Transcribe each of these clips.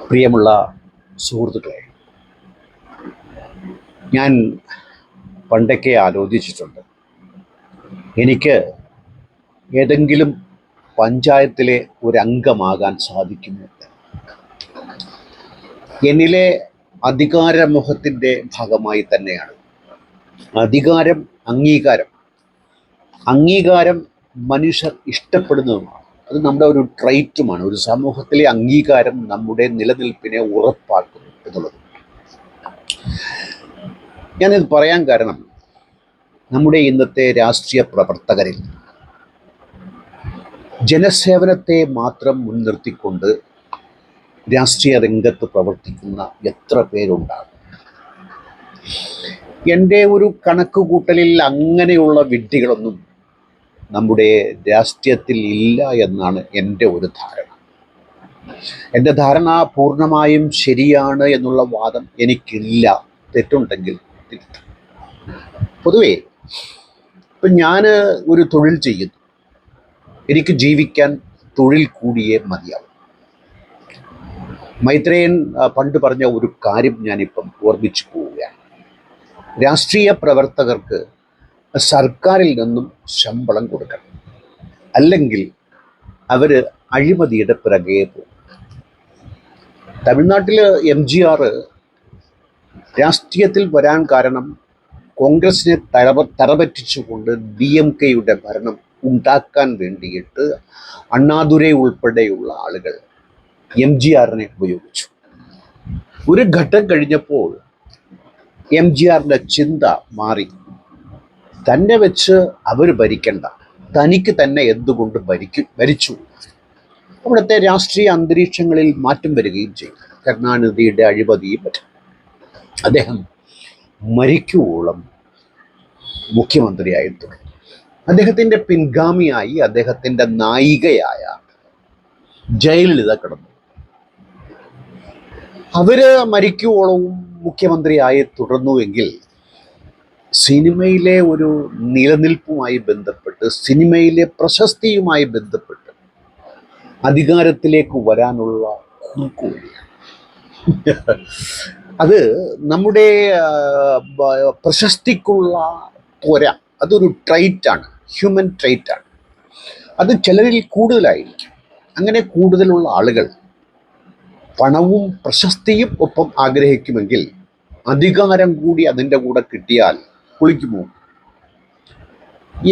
പ്രിയമുള്ള സുഹൃത്തുക്കളെ, ഞാൻ പണ്ടൊക്കെ ആലോചിച്ചിട്ടുണ്ട്, എനിക്ക് ഏതെങ്കിലും പഞ്ചായത്തിലെ ഒരംഗമാകാൻ സാധിക്കുമോ. എന്നിലെ അധികാരമോഹത്തിൻ്റെ ഭാഗമായി തന്നെയാണ്. അധികാരം, അംഗീകാരം മനുഷ്യർ ഇഷ്ടപ്പെടുന്നതുമാണ്. അത് നമ്മുടെ ഒരു ട്രൈറ്റുമാണ്. ഒരു സമൂഹത്തിലെ അംഗീകാരം നമ്മുടെ നിലനിൽപ്പിനെ ഉറപ്പാക്കുന്നു എന്നുള്ളത്. ഞാനിത് പറയാൻ കാരണം, നമ്മുടെ ഇന്നത്തെ രാഷ്ട്രീയ പ്രവർത്തകരിൽ ജനസേവനത്തെ മാത്രം മുൻനിർത്തിക്കൊണ്ട് രാഷ്ട്രീയ രംഗത്ത് പ്രവർത്തിക്കുന്ന എത്ര പേരുണ്ടാകും. എൻ്റെ ഒരു കണക്കുകൂട്ടലിൽ അങ്ങനെയുള്ള വിഡ്ഢികളൊന്നും നമ്മുടെ രാഷ്ട്രീയത്തിൽ ഇല്ല എന്നാണ് എൻ്റെ ഒരു ധാരണ. എൻ്റെ ധാരണ പൂർണ്ണമായും ശരിയാണ് എന്നുള്ള വാദം എനിക്കില്ല. തെറ്റുണ്ടെങ്കിൽ തിരുത്തും. പൊതുവേ ഇപ്പം ഞാൻ ഒരു തൊഴിൽ ചെയ്യുന്നു, എനിക്ക് ജീവിക്കാൻ തൊഴിൽ കൂടിയേ മതിയാവും. മൈത്രേയൻ പണ്ട് പറഞ്ഞ ഒരു കാര്യം ഞാനിപ്പം ഓർമ്മിച്ചു പോവുകയാണ്. രാഷ്ട്രീയ പ്രവർത്തകർക്ക് സർക്കാരിൽ നിന്നും ശമ്പളം കൊടുക്കണം, അല്ലെങ്കിൽ അവർ അഴിമതിയുടെ പിറകെ പോകും. തമിഴ്നാട്ടിൽ MGR രാഷ്ട്രീയത്തിൽ വരാൻ കാരണം കോൺഗ്രസിനെ തറപറ്റിച്ചുകൊണ്ട് DMK-യുടെ ഭരണം ഉണ്ടാക്കാൻ വേണ്ടിയിട്ട് അണ്ണാദുരൈ ഉൾപ്പെടെയുള്ള ആളുകൾ MGR-നെ ഉപയോഗിച്ചു. ഒരു ഘട്ടം കഴിഞ്ഞപ്പോൾ MGR-ന്റെ ചിന്ത മാറി. തന്നെ വെച്ച് അവർ ഭരിക്കണ്ട, തനിക്ക് തന്നെ എന്തുകൊണ്ട് ഭരിച്ചു. അവിടുത്തെ രാഷ്ട്രീയ അന്തരീക്ഷങ്ങളിൽ മാറ്റം വരികയും ചെയ്തു. കരുണാനിധിയുടെ അഴിമതിയും പറ്റും. അദ്ദേഹം മരിക്കുവോളം മുഖ്യമന്ത്രിയായി തുടങ്ങി. അദ്ദേഹത്തിൻ്റെ പിൻഗാമിയായി, അദ്ദേഹത്തിൻ്റെ നായികയായ ജയലളിത കിടന്നു. അവര് മരിക്കുവോളവും മുഖ്യമന്ത്രിയായി തുടർന്നുവെങ്കിൽ സിനിമയിലെ ഒരു നിലനിൽപ്പുമായി ബന്ധപ്പെട്ട്, സിനിമയിലെ പ്രശസ്തിയുമായി ബന്ധപ്പെട്ട് അധികാരത്തിലേക്ക് വരാനുള്ള കുറുക്കുവഴിയാണ്. അത് നമ്മുടെ പ്രശസ്തിക്കുള്ള ത്വര, അതൊരു ട്രൈറ്റാണ്, ഹ്യൂമൻ ട്രൈറ്റാണ്. അത് ചിലരിൽ കൂടുതലായിരിക്കും. അങ്ങനെ കൂടുതലുള്ള ആളുകൾ പണവും പ്രശസ്തിയും ഒപ്പം ആഗ്രഹിക്കുമെങ്കിൽ അധികാരം കൂടി അതിൻ്റെ കൂടെ കിട്ടിയാൽ കുളിക്കുമോ.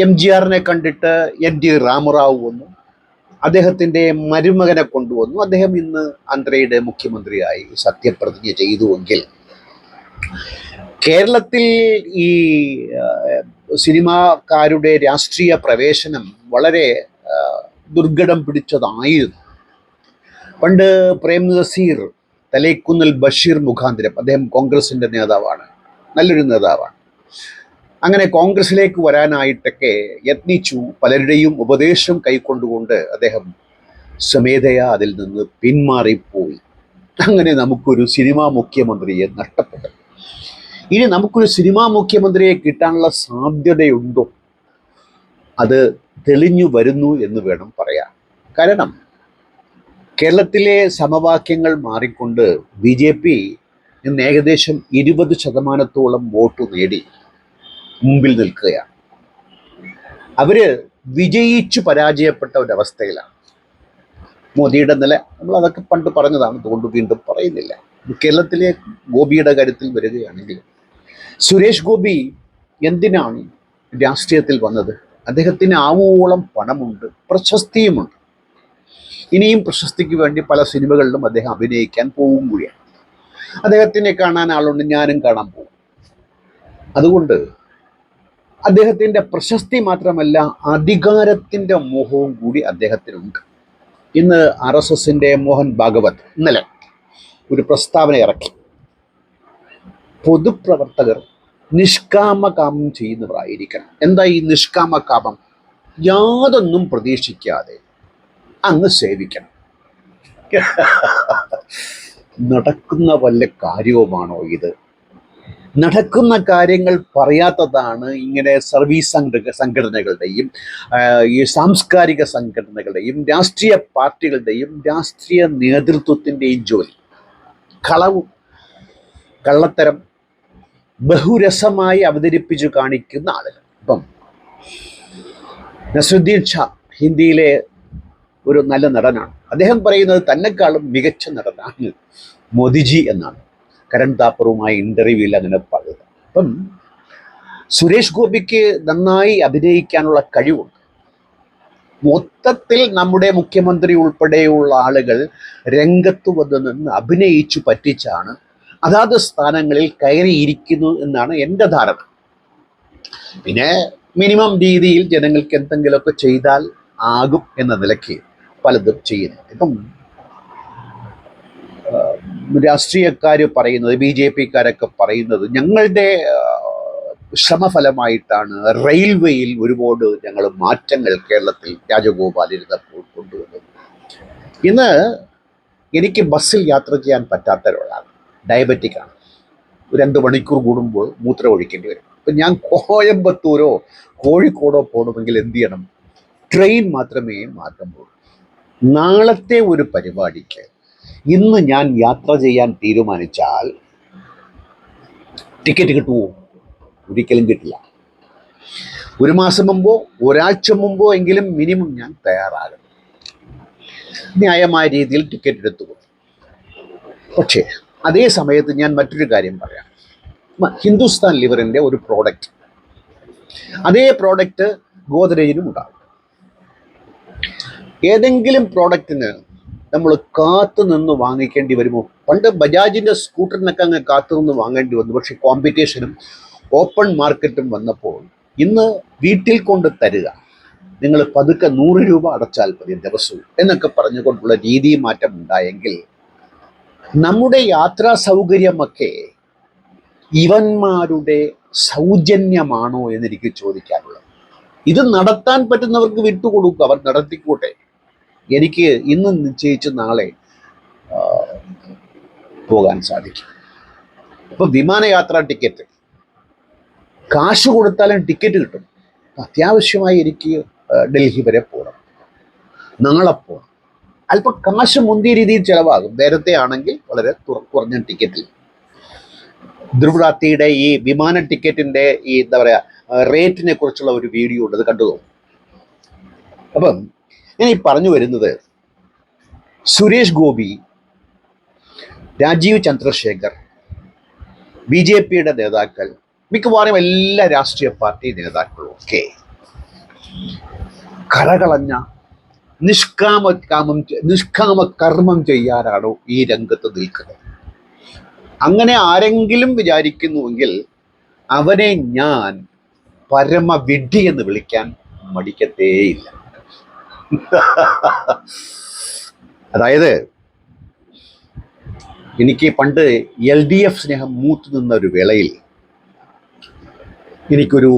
MGR-നെ കണ്ടിട്ട് NT രാമറാവു വന്നു, അദ്ദേഹത്തിൻ്റെ മരുമകനെ കൊണ്ടുവന്നു. അദ്ദേഹം ഇന്ന് ആന്ധ്രയുടെ മുഖ്യമന്ത്രിയായി സത്യപ്രതിജ്ഞ ചെയ്തുവെങ്കിൽ കേരളത്തിൽ ഈ സിനിമാക്കാരുടെ രാഷ്ട്രീയ പ്രവേശനം വളരെ ദുർഘടം പിടിച്ചതായിരുന്നു. പണ്ട് പ്രേം നസീർ തലേക്കുന്നിൽ ബഷീർ മുഖാന്തരം, അദ്ദേഹം കോൺഗ്രസിൻ്റെ നേതാവാണ്, നല്ലൊരു നേതാവാണ്. അങ്ങനെ കോൺഗ്രസിലേക്ക് വരാനായിട്ടൊക്കെ യത്നിച്ചു. പലരുടെയും ഉപദേശം കൈക്കൊണ്ടുകൊണ്ട് അദ്ദേഹം സ്വമേധയാ അതിൽ നിന്ന് പിന്മാറിപ്പോയി. അങ്ങനെ നമുക്കൊരു സിനിമാ മുഖ്യമന്ത്രിയെ നഷ്ടപ്പെട്ടു. ഇനി നമുക്കൊരു സിനിമാ മുഖ്യമന്ത്രിയെ കിട്ടാനുള്ള സാധ്യതയുണ്ടോ? അത് തെളിഞ്ഞു വരുന്നു എന്ന് വേണം പറയാൻ. കാരണം കേരളത്തിലെ സമവാക്യങ്ങൾ മാറിക്കൊണ്ട് BJP ഇന്ന് ഏകദേശം 20% വോട്ട് നേടി മുമ്പിൽ നിൽക്കുകയാണ്. അവര് വിജയിച്ചു പരാജയപ്പെട്ട ഒരവസ്ഥയിലാണ്. മോദിയുടെ നില നമ്മൾ അതൊക്കെ പണ്ട് പറഞ്ഞതാണ്, അതുകൊണ്ട് വീണ്ടും പറയുന്നില്ല. കേരളത്തിലെ ഗോപിയുടെ കാര്യത്തിൽ വരികയാണെങ്കിൽ, സുരേഷ് ഗോപി എന്തിനാണ് രാഷ്ട്രീയത്തിൽ വന്നത്? അദ്ദേഹത്തിന് ആവോളം പണമുണ്ട്, പ്രശസ്തിയുമുണ്ട്. ഇനിയും പ്രശസ്തിക്ക് വേണ്ടി പല സിനിമകളിലും അദ്ദേഹം അഭിനയിക്കാൻ പോകും കൂടിയാണ്. അദ്ദേഹത്തിനെ കാണാൻ ആളുണ്ട്, ഞാനും കാണാൻ പോകും. അതുകൊണ്ട് അദ്ദേഹത്തിൻ്റെ പ്രശസ്തി മാത്രമല്ല, അധികാരത്തിൻ്റെ മോഹവും കൂടി അദ്ദേഹത്തിനുണ്ട്. ഇന്ന് RSSൻ്റെ മോഹൻ ഭാഗവത് ഇന്നലെ ഒരു പ്രസ്താവന ഇറക്കി. പൊതുപ്രവർത്തകർ നിഷ്കാമകാമം ചെയ്യുന്നവരായിരിക്കണം. എന്താ ഈ നിഷ്കാമകാമം? യാതൊന്നും പ്രതീക്ഷിക്കാതെ അങ്ങ് സേവിക്കണം. നടക്കുന്ന വല്ല കാര്യവുമാണോ ഇത്? നടക്കുന്ന കാര്യങ്ങൾ പറയാത്തതാണ് ഇങ്ങനെ സർവീസ് സംഘടനകളുടെയും ഈ സാംസ്കാരിക സംഘടനകളുടെയും രാഷ്ട്രീയ പാർട്ടികളുടെയും രാഷ്ട്രീയ നേതൃത്വത്തിൻ്റെയും ജോലി. കളവും കള്ളത്തരം ബഹുരസമായി അവതരിപ്പിച്ചു കാണിക്കുന്ന ആളുകൾ. ഇപ്പം നസ്രുദ്ദീൻ ഷാ ഹിന്ദിയിലെ ഒരു നല്ല നടനാണ്. അദ്ദേഹം പറയുന്നത് തന്നെക്കാളും മികച്ച നടനാണ് മോദിജി എന്നാണ്. കരൺ താപ്പറുമായി ഇന്റർവ്യൂവിൽ അങ്ങനെ പറയുന്നത്. അപ്പം സുരേഷ് ഗോപിക്ക് നന്നായി അഭിനയിക്കാനുള്ള കഴിവുണ്ട്. മൊത്തത്തിൽ നമ്മുടെ മുഖ്യമന്ത്രി ഉൾപ്പെടെയുള്ള ആളുകൾ രംഗത്ത് വന്ന് നിന്ന് അഭിനയിച്ചു പറ്റിച്ചാണ് അതാത് സ്ഥാനങ്ങളിൽ കയറിയിരിക്കുന്നു എന്നാണ് എൻ്റെ ധാരണ. പിന്നെ മിനിമം രീതിയിൽ ജനങ്ങൾക്ക് എന്തെങ്കിലുമൊക്കെ ചെയ്താൽ ആകും എന്ന നിലയ്ക്ക് പലതും ചെയ്യുന്നു. ഇപ്പം രാഷ്ട്രീയക്കാർ പറയുന്നത്, BJP-ക്കാരൊക്കെ പറയുന്നത് ഞങ്ങളുടെ ശ്രമഫലമായിട്ടാണ് റെയിൽവേയിൽ ഒരുപാട് ഞങ്ങൾ മാറ്റങ്ങൾ കേരളത്തിൽ രാജഗോപാൽ ഇരുന്നപ്പോൾ കൊണ്ടുവന്നത്. ഇന്ന് എനിക്ക് ബസ്സിൽ യാത്ര ചെയ്യാൻ പറ്റാത്ത ഒരാളാണ്, ഡയബറ്റിക്കാണ്. 2 മണിക്കൂർ കൂടുമ്പോൾ മൂത്രം ഒഴിക്കേണ്ടി വരും. ഇപ്പം ഞാൻ കോയമ്പത്തൂരോ കോഴിക്കോടോ പോകണമെങ്കിൽ എന്ത് ചെയ്യണം? ട്രെയിൻ മാത്രമേ മാറ്റുമ്പോൾ. നാളത്തെ ഒരു പരിപാടിക്ക് ഇന്ന് ഞാൻ യാത്ര ചെയ്യാൻ തീരുമാനിച്ചാൽ ടിക്കറ്റ് കിട്ടുമോ? ഒരിക്കലും കിട്ടില്ല. 1 മാസം മുമ്പോ ഒരാഴ്ച മുമ്പോ എങ്കിലും മിനിമം ഞാൻ തയ്യാറാകും, ന്യായമായ രീതിയിൽ ടിക്കറ്റ് എടുത്തു. പക്ഷേ അതേ സമയത്ത് ഞാൻ മറ്റൊരു കാര്യം പറയാം. ഹിന്ദുസ്ഥാൻ ലിവറിൻ്റെ ഒരു പ്രോഡക്റ്റ്, അതേ പ്രോഡക്റ്റ് ഗോദ്രേജിനും ഉണ്ടാകും. ഏതെങ്കിലും പ്രോഡക്റ്റിന് നമ്മൾ കാത്തു നിന്ന് വാങ്ങിക്കേണ്ടി വരുമോ? പണ്ട് ബജാജിൻ്റെ സ്കൂട്ടറിനൊക്കെ അങ്ങ് കാത്തു നിന്ന് വാങ്ങേണ്ടി വന്നു. പക്ഷേ കോമ്പറ്റീഷനും ഓപ്പൺ മാർക്കറ്റും വന്നപ്പോൾ ഇന്ന് വീട്ടിൽ കൊണ്ട് തരിക, നിങ്ങൾ പതുക്കെ 100 രൂപ അടച്ചാൽ മതി ദിവസവും എന്നൊക്കെ പറഞ്ഞുകൊണ്ടുള്ള രീതി മാറ്റം ഉണ്ടായെങ്കിൽ നമ്മുടെ യാത്രാ സൗകര്യമൊക്കെ ഇവന്മാരുടെ സൗജന്യമാണോ എന്നെനിക്ക് ചോദിക്കാനുള്ളത്. ഇത് നടത്താൻ പറ്റുന്നവർക്ക് വിട്ടുകൊടുക്കുക, അവർ നടത്തിക്കൂട്ടെ. എനിക്ക് ഇന്ന് നിശ്ചയിച്ച് നാളെ പോകാൻ സാധിക്കും. ഇപ്പം വിമാനയാത്രാ ടിക്കറ്റ് കാശ് കൊടുത്താലും ടിക്കറ്റ് കിട്ടും. അത്യാവശ്യമായി എനിക്ക് ഡൽഹി വരെ പോകണം, നാളെ പോകണം. അല്പം കാശ് മുന്തിയ രീതിയിൽ ചിലവാകും. നേരത്തെ ആണെങ്കിൽ വളരെ കുറഞ്ഞ ടിക്കറ്റിൽ. ധ്രുവ്രാത്തിയുടെ ഈ വിമാന ടിക്കറ്റിൻ്റെ ഈ എന്താ പറയുക റേറ്റിനെ കുറിച്ചുള്ള ഒരു വീഡിയോ ഉണ്ട്, അത് കണ്ടു തോന്നും. അപ്പം ഞാൻ ഈ പറഞ്ഞു വരുന്നത്, സുരേഷ് ഗോപി, രാജീവ് ചന്ദ്രശേഖർ, BJP-യുടെ നേതാക്കൾ, മിക്കവാറും എല്ലാ രാഷ്ട്രീയ പാർട്ടി നേതാക്കളും ഒക്കെ കരകളഞ്ഞ നിഷ്കാമ കർമ്മം ചെയ്യാനാണോ ഈ രംഗത്ത് നിൽക്കുന്നത്? അങ്ങനെ ആരെങ്കിലും വിചാരിക്കുന്നുവെങ്കിൽ അവനെ ഞാൻ പരമവിഡ്ഢി എന്ന് വിളിക്കാൻ മടിക്കത്തേയില്ല. അതായത് എനിക്ക് പണ്ട് LDF സ്നേഹം മൂത്തു നിന്ന ഒരു വേളയിൽ എനിക്കൊരു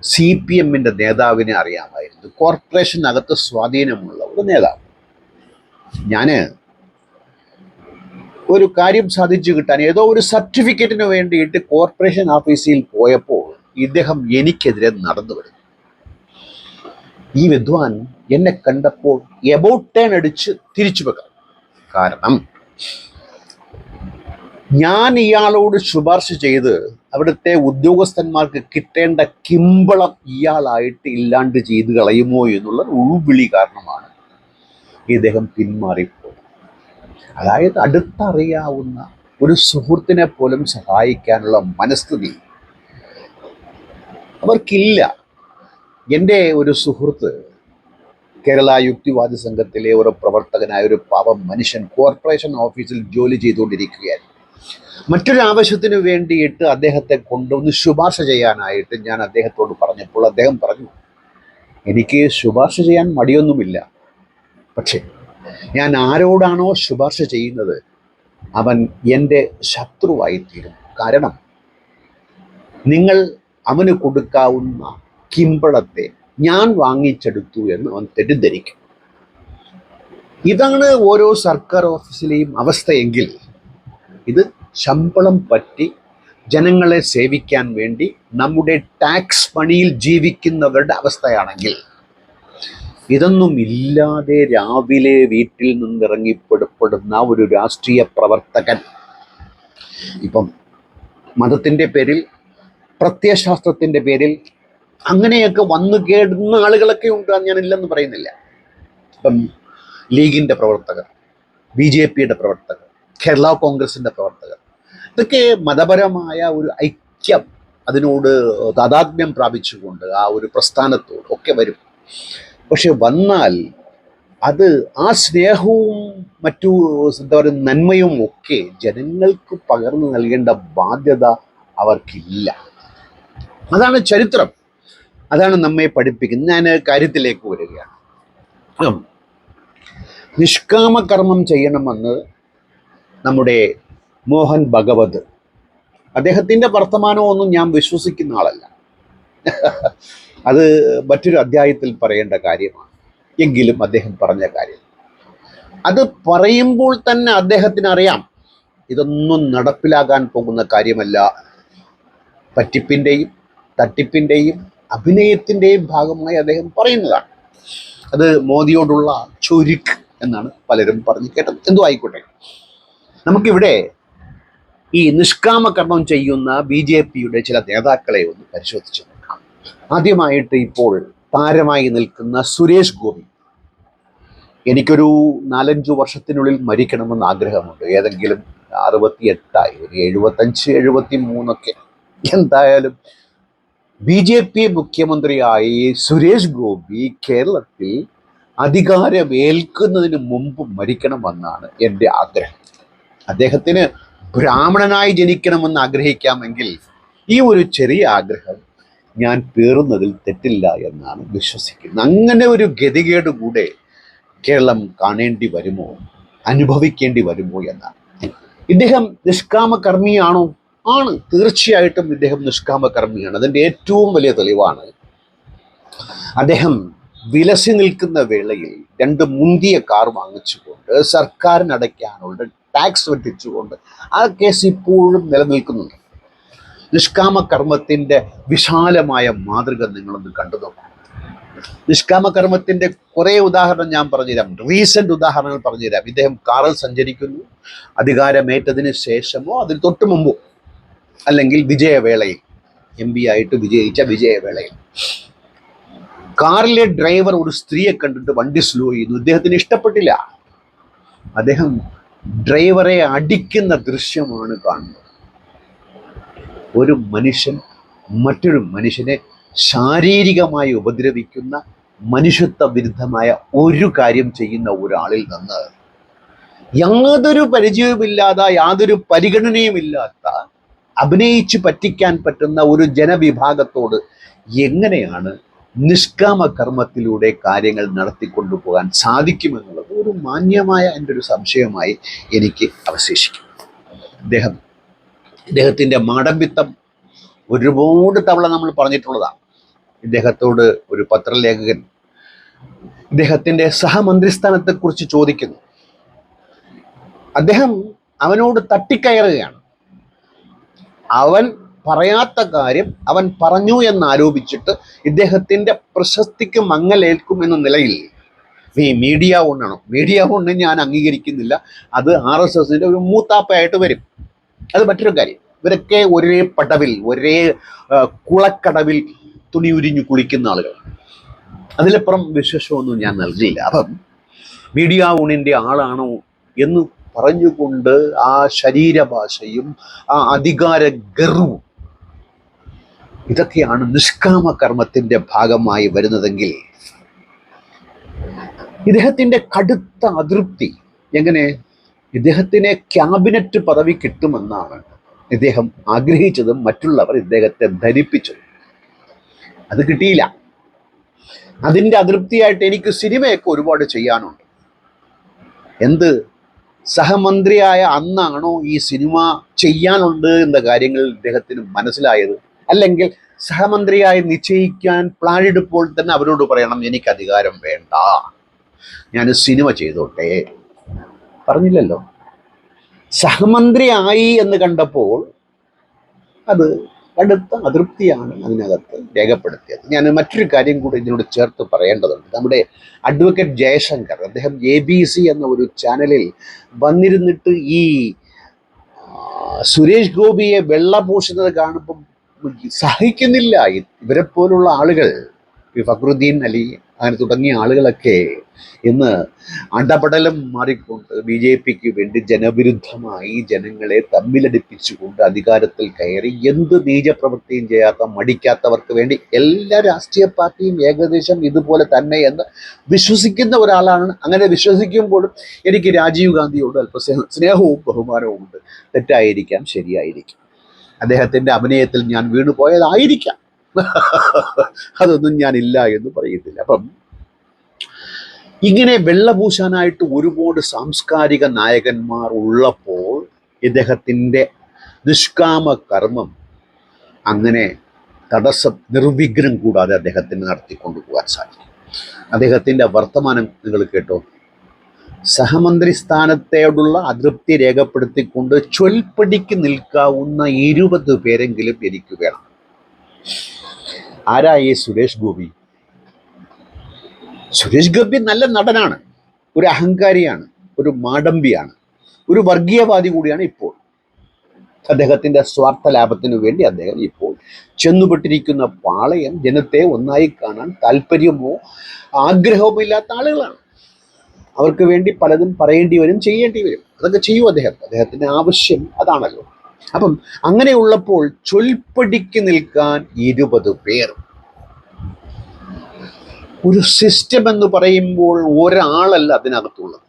CPM-ൻ്റെ നേതാവിനെ അറിയാമായിരുന്നു. കോർപ്പറേഷനകത്ത് സ്വാധീനമുള്ള ഒരു നേതാവ്. ഞാൻ ഒരു കാര്യം സാധിച്ചു കിട്ടാൻ ഏതോ ഒരു സർട്ടിഫിക്കറ്റിന് വേണ്ടിയിട്ട് കോർപ്പറേഷൻ ഓഫീസിൽ പോയപ്പോൾ ഇദ്ദേഹം എനിക്കെതിരെ നടന്നു വരും. ഈ വിദ്വാൻ എന്നെ കണ്ടപ്പോൾ എബൌട്ട് ടേൺ അടിച്ച് തിരിച്ചു വെക്കാം. കാരണം ഞാൻ ഇയാളോട് ശുപാർശ ചെയ്ത് അവിടുത്തെ ഉദ്യോഗസ്ഥന്മാർക്ക് കിട്ടേണ്ട കിമ്പളം ഇയാളായിട്ട് ഇല്ലാണ്ട് ചെയ്ത് കളയുമോ എന്നുള്ള ഉൾവിളി കാരണമാണ് ഇദ്ദേഹം പിന്മാറിപ്പോയത്. അതായത് അടുത്തറിയാവുന്ന ഒരു സുഹൃത്തിനെ പോലും സഹായിക്കാനുള്ള മനസ്ഥിതി അവർക്കില്ല. എൻ്റെ ഒരു സുഹൃത്ത് കേരള യുക്തിവാദി സംഘത്തിലെ ഒരു പ്രവർത്തകനായ ഒരു പാവം മനുഷ്യൻ കോർപ്പറേഷൻ ഓഫീസിൽ ജോലി ചെയ്തുകൊണ്ടിരിക്കുകയായിരുന്നു. മറ്റൊരു ആവശ്യത്തിന് വേണ്ടിയിട്ട് അദ്ദേഹത്തെ കൊണ്ടുവന്ന് ശുപാർശ ചെയ്യാനായിട്ട് ഞാൻ അദ്ദേഹത്തോട് പറഞ്ഞപ്പോൾ അദ്ദേഹം പറഞ്ഞു, എനിക്ക് ശുപാർശ ചെയ്യാൻ മടിയൊന്നുമില്ല, പക്ഷേ ഞാൻ ആരോടാണോ ശുപാർശ ചെയ്യുന്നത് അവൻ എൻ്റെ ശത്രുവായിത്തീരും. കാരണം നിങ്ങൾ അവന് കൊടുക്കാവുന്ന കിമ്പളത്തെ ഞാൻ വാങ്ങിച്ചെടുത്തു എന്ന് അവൻ തെറ്റിദ്ധരിക്കും. ഇതാണ് ഓരോ സർക്കാർ ഓഫീസിലെയും അവസ്ഥയെങ്കിൽ ഇത് ശമ്പളം പറ്റി ജനങ്ങളെ സേവിക്കാൻ വേണ്ടി നമ്മുടെ ടാക്സ് മണിയിൽ ജീവിക്കുന്നവരുടെ അവസ്ഥയാണെങ്കിൽ, ഇതൊന്നും ഇല്ലാതെ രാവിലെ വീട്ടിൽ നിന്നിറങ്ങിപ്പെടുന്ന ഒരു രാഷ്ട്രീയ പ്രവർത്തകൻ, ഇപ്പം മതത്തിൻ്റെ പേരിൽ, പ്രത്യയശാസ്ത്രത്തിൻ്റെ പേരിൽ അങ്ങനെയൊക്കെ വന്നു കേടുന്ന ആളുകളൊക്കെ ഉണ്ട്, ഞാനില്ലെന്ന് പറയുന്നില്ല. ഇപ്പം ലീഗിൻ്റെ പ്രവർത്തകർ, BJPയുടെ പ്രവർത്തകർ, കേരള കോൺഗ്രസിൻ്റെ പ്രവർത്തകർ, ഇതൊക്കെ മതപരമായ ഒരു ഐക്യം, അതിനോട് താതാത്മ്യം പ്രാപിച്ചുകൊണ്ട് ആ ഒരു പ്രസ്ഥാനത്തോട് ഒക്കെ വരും. പക്ഷെ വന്നാൽ അത് ആ സ്നേഹവും മറ്റു എന്താ പറയുക നന്മയും ഒക്കെ ജനങ്ങൾക്ക് പകർന്നു നൽകേണ്ട ബാധ്യത അവർക്കില്ല. അതാണ് ചരിത്രം, അതാണ് നമ്മെ പഠിപ്പിക്കുന്നത്. ഞാൻ കാര്യത്തിലേക്ക് വരികയാണ്. നിഷ്കാമകർമ്മം ചെയ്യണമെന്ന് നമ്മുടെ മോഹൻ ഭഗവത്, അദ്ദേഹത്തിൻ്റെ വർത്തമാനമൊന്നും ഞാൻ വിശ്വസിക്കുന്ന ആളല്ല, അത് മറ്റൊരു അധ്യായത്തിൽ പറയേണ്ട കാര്യമാണ്. എങ്കിലും അദ്ദേഹം പറഞ്ഞ കാര്യം, അത് പറയുമ്പോൾ തന്നെ അദ്ദേഹത്തിന് അറിയാം ഇതൊന്നും നടപ്പിലാകാൻ പോകുന്ന കാര്യമല്ല. പറ്റിപ്പിൻ്റെയും തട്ടിപ്പിൻ്റെയും അഭിനയത്തിൻ്റെയും ഭാഗമായി അദ്ദേഹം പറയുന്നതാണ്. അത് മോദിയോടുള്ള ചുരുക്ക് എന്നാണ് പലരും പറഞ്ഞു കേട്ടത്. എന്തോ ആയിക്കോട്ടെ, നമുക്കിവിടെ ഈ നിഷ്കാമകർമ്മം ചെയ്യുന്ന BJPയുടെ ചില നേതാക്കളെ ഒന്ന് പരിശോധിച്ചു നോക്കാം. ആദ്യമായിട്ട് ഇപ്പോൾ താരമായി നിൽക്കുന്ന സുരേഷ് ഗോപി. എനിക്കൊരു 4-5 വർഷത്തിനുള്ളിൽ മരിക്കണമെന്ന് ആഗ്രഹമുണ്ട്. ഏതെങ്കിലും 68, ഒരു 75, 73 എന്തായാലും BJP മുഖ്യമന്ത്രിയായി സുരേഷ് ഗോപി കേരളത്തിൽ അധികാരമേൽക്കുന്നതിന് മുമ്പ് മരിക്കണമെന്നാണ് എൻ്റെ ആഗ്രഹം. അദ്ദേഹത്തിന് ബ്രാഹ്മണനായി ജനിക്കണമെന്ന് ആഗ്രഹിക്കാമെങ്കിൽ ഈ ഒരു ചെറിയ ആഗ്രഹം ഞാൻ പേറുന്നതിൽ തെറ്റില്ല എന്നാണ് വിശ്വസിക്കുന്നത്. അങ്ങനെ ഒരു ഗതികേട് കൂടെ കേരളം കാണേണ്ടി വരുമോ, അനുഭവിക്കേണ്ടി വരുമോ എന്നാണ്. ഇദ്ദേഹം നിഷ്കാമകർമ്മിയാണോ? ആണ്, തീർച്ചയായിട്ടും ഇദ്ദേഹം നിഷ്കാമകർമ്മിയാണ്. അതിൻ്റെ ഏറ്റവും വലിയ തെളിവാണ് അദ്ദേഹം വിലസി നിൽക്കുന്ന വേളയിൽ 2 മുന്തിയ കാർ വാങ്ങിച്ചുകൊണ്ട് സർക്കാരിനടയ്ക്കാനുള്ള ടാക്സ് വെട്ടിച്ചുകൊണ്ട് ആ കേസ് ഇപ്പോഴും നിലനിൽക്കുന്നുണ്ട്. നിഷ്കാമകർമ്മത്തിൻ്റെ വിശാലമായ മാതൃക നിങ്ങളൊന്ന് കണ്ടു നോക്കണം. നിഷ്കാമകർമ്മത്തിൻ്റെ കുറേ ഉദാഹരണം ഞാൻ പറഞ്ഞുതരാം, റീസെൻ്റ് ഉദാഹരണങ്ങൾ പറഞ്ഞുതരാം. ഇദ്ദേഹം കാറിൽ സഞ്ചരിക്കുന്നു, അധികാരമേറ്റതിന് ശേഷമോ അതിന് തൊട്ട് മുമ്പോ, അല്ലെങ്കിൽ വിജയവേളയിൽ, MP ആയിട്ട് വിജയിച്ച വിജയവേളയിൽ കാറിലെ ഡ്രൈവർ ഒരു സ്ത്രീയെ കണ്ടിട്ട് വണ്ടി സ്ലോ ചെയ്യുന്നു. ഇദ്ദേഹത്തിന് ഇഷ്ടപ്പെട്ടില്ല. അദ്ദേഹം ഡ്രൈവറെ അടിക്കുന്ന ദൃശ്യമാണ് കാണുന്നത്. ഒരു മനുഷ്യൻ മറ്റൊരു മനുഷ്യനെ ശാരീരികമായി ഉപദ്രവിക്കുന്ന, മനുഷ്യത്വ വിരുദ്ധമായ ഒരു കാര്യം ചെയ്യുന്ന ഒരാളിൽ നിന്ന് യാതൊരു പരിചയവുമില്ലാത്ത, യാതൊരു പരിഗണനയുമില്ലാത്ത, അഭിനയിച്ച് പറ്റിക്കാൻ പറ്റുന്ന ഒരു ജനവിഭാഗത്തോട് എങ്ങനെയാണ് നിഷ്കാമകർമ്മത്തിലൂടെ കാര്യങ്ങൾ നടത്തിക്കൊണ്ടുപോകാൻ സാധിക്കുമെന്നുള്ളത് ഒരു മാന്യമായ എൻ്റെ ഒരു സംശയമായി എനിക്ക് അവശേഷിക്കും. ഇദ്ദേഹത്തിൻ്റെ മാടമ്പിത്തം ഒരുപാട് തവണ നമ്മൾ പറഞ്ഞിട്ടുള്ളതാണ്. ഇദ്ദേഹത്തോട് ഒരു പത്രലേഖകൻ ഇദ്ദേഹത്തിൻ്റെ സഹമന്ത്രിസ്ഥാനത്തെക്കുറിച്ച് ചോദിക്കുന്നു. അദ്ദേഹം അവനോട് തട്ടിക്കയറുകയാണ്. അവൻ പറയാത്ത കാര്യം അവൻ പറഞ്ഞു എന്നാരോപിച്ചിട്ട് ഇദ്ദേഹത്തിൻ്റെ പ്രശസ്തിക്ക് മങ്ങലേൽക്കും എന്ന നിലയിൽ ഈ മീഡിയ കൊണ്ട് ഞാൻ അംഗീകരിക്കുന്നില്ല. അത് RSSൻ്റെ ഒരു മൂത്താപ്പയായിട്ട് വരും. അത് മറ്റൊരു കാര്യം. ഇവരൊക്കെ ഒരേ പടവിൽ, ഒരേ കുളക്കടവിൽ തുണി ഉരിഞ്ഞു കുളിക്കുന്ന ആളുകൾ. അതിലപ്പുറം വിശേഷമൊന്നും ഞാൻ നൽകിയില്ല. അപ്പം മീഡിയ ഊണിൻ്റെ ആളാണോ എന്ന് പറഞ്ഞുകൊണ്ട് ആ ശരീരഭാഷയും ആ അധികാര ഗർവും, ഇതൊക്കെയാണ് നിഷ്കാമകർമ്മത്തിൻ്റെ ഭാഗമായി വരുന്നതെങ്കിൽ ഇദ്ദേഹത്തിൻ്റെ കടുത്ത അതൃപ്തി എങ്ങനെ? ഇദ്ദേഹത്തിന് ക്യാബിനറ്റ് പദവി കിട്ടുമെന്നാണ് ഇദ്ദേഹം ആഗ്രഹിച്ചതും മറ്റുള്ളവർ ഇദ്ദേഹത്തെ ധരിപ്പിച്ചതും. അത് കിട്ടിയില്ല. അതിൻ്റെ അതൃപ്തിയായിട്ട് എനിക്ക് സിനിമയൊക്കെ ഒരുപാട് ചെയ്യാനുണ്ട്. എന്ത് സഹമന്ത്രിയായ അന്നാണോ ഈ സിനിമ ചെയ്യാനുണ്ട് എന്ന കാര്യങ്ങൾ ഇദ്ദേഹത്തിന് മനസ്സിലായത്? അല്ലെങ്കിൽ സഹമന്ത്രിയായി നിശ്ചയിക്കാൻ പ്ലാനിടുമ്പോൾ തന്നെ അവരോട് പറയണം, എനിക്ക് അധികാരം വേണ്ട, ഞാൻ സിനിമ ചെയ്തോട്ടെ? പറഞ്ഞില്ലല്ലോ. സഹമന്ത്രിയായി എന്ന് കണ്ടപ്പോൾ അത് കടുത്ത അതൃപ്തിയാണ് അതിനകത്ത് രേഖപ്പെടുത്തിയത്. ഞാൻ മറ്റൊരു കാര്യം കൂടി ഇതിനോട് ചേർത്ത് പറയേണ്ടതുണ്ട്. നമ്മുടെ അഡ്വക്കേറ്റ് ജയശങ്കർ, അദ്ദേഹം ABC എന്ന ഒരു ചാനലിൽ വന്നിരുന്നിട്ട് ഈ സുരേഷ് ഗോപിയെ വെള്ളപൂശുന്നത് കാണുമ്പം സഹിക്കുന്നില്ല. ഇവരെ പോലുള്ള ആളുകൾ, ഈ ഫക്രുദ്ദീൻ അലി അങ്ങനെ തുടങ്ങിയ ആളുകളൊക്കെ ഇന്ന് അണ്ടപടലം മാറിക്കൊണ്ട് BJPക്ക് വേണ്ടി ജനവിരുദ്ധമായി ജനങ്ങളെ തമ്മിലടിപ്പിച്ചുകൊണ്ട് അധികാരത്തിൽ കയറി എന്ത് നീചപ്രവൃത്തിയും ചെയ്യാത്ത മടിക്കാത്തവർക്ക് വേണ്ടി എല്ലാ രാഷ്ട്രീയ പാർട്ടിയും ഏകദേശം ഇതുപോലെ തന്നെ എന്ന് വിശ്വസിക്കുന്ന ഒരാളാണ്. അങ്ങനെ വിശ്വസിക്കുമ്പോഴും എനിക്ക് രാജീവ് ഗാന്ധിയോട് അല്പ സ്നേഹവും ബഹുമാനവും ഉണ്ട്. തെറ്റായിരിക്കാം, ശരിയായിരിക്കാം, അദ്ദേഹത്തിൻ്റെ അഭിനയത്തിൽ ഞാൻ വീണു പോയതായിരിക്കാം, അതൊന്നും ഞാൻ ഇല്ല എന്ന് പറയുന്നില്ല. അപ്പം ഇങ്ങനെ വെള്ളപൂശാനായിട്ട് ഒരുപാട് സാംസ്കാരിക നായകന്മാർ ഉള്ളപ്പോൾ ഇദ്ദേഹത്തിൻ്റെ നിഷ്കാമ കർമ്മം അങ്ങനെ നിർവിഘ്നം കൂടാതെ അദ്ദേഹത്തിന് നടത്തിക്കൊണ്ടു പോകാൻ സാധിക്കും. അദ്ദേഹത്തിൻ്റെ വർത്തമാനം നിങ്ങൾ കേട്ടോ. സഹമന്ത്രി സ്ഥാനത്തോടുള്ള അതൃപ്തി രേഖപ്പെടുത്തിക്കൊണ്ട് ചൊൽപ്പടിക്ക് നിൽക്കാവുന്ന 20 പേരെങ്കിലും എനിക്ക് വേണം. ആരാ ഈ സുരേഷ് ഗോപി? സുരേഷ് ഗോപി നല്ല നടനാണ്, ഒരു അഹങ്കാരിയാണ്, ഒരു മാടമ്പിയാണ്, ഒരു വർഗീയവാദി കൂടിയാണ്. ഇപ്പോൾ അദ്ദേഹത്തിൻ്റെ സ്വാർത്ഥ ലാഭത്തിനു വേണ്ടി അദ്ദേഹം ഇപ്പോൾ ചെന്നുപെട്ടിരിക്കുന്ന പാളയം ജനത്തെ ഒന്നായി കാണാൻ താല്പര്യമോ ആഗ്രഹമോ ഇല്ലാത്ത ആളുകളാണ്. അവർക്ക് വേണ്ടി പലതും പറയേണ്ടി വരും, ചെയ്യേണ്ടി വരും. അതൊക്കെ ചെയ്യും അദ്ദേഹത്തിൻ്റെ ആവശ്യം അതാണല്ലോ. അപ്പം അങ്ങനെയുള്ളപ്പോൾ ചൊൽപ്പടിക്ക് നിൽക്കാൻ 20 പേർ. ഒരു സിസ്റ്റം എന്ന് പറയുമ്പോൾ ഒരാളല്ല അതിനകത്തുള്ളത്.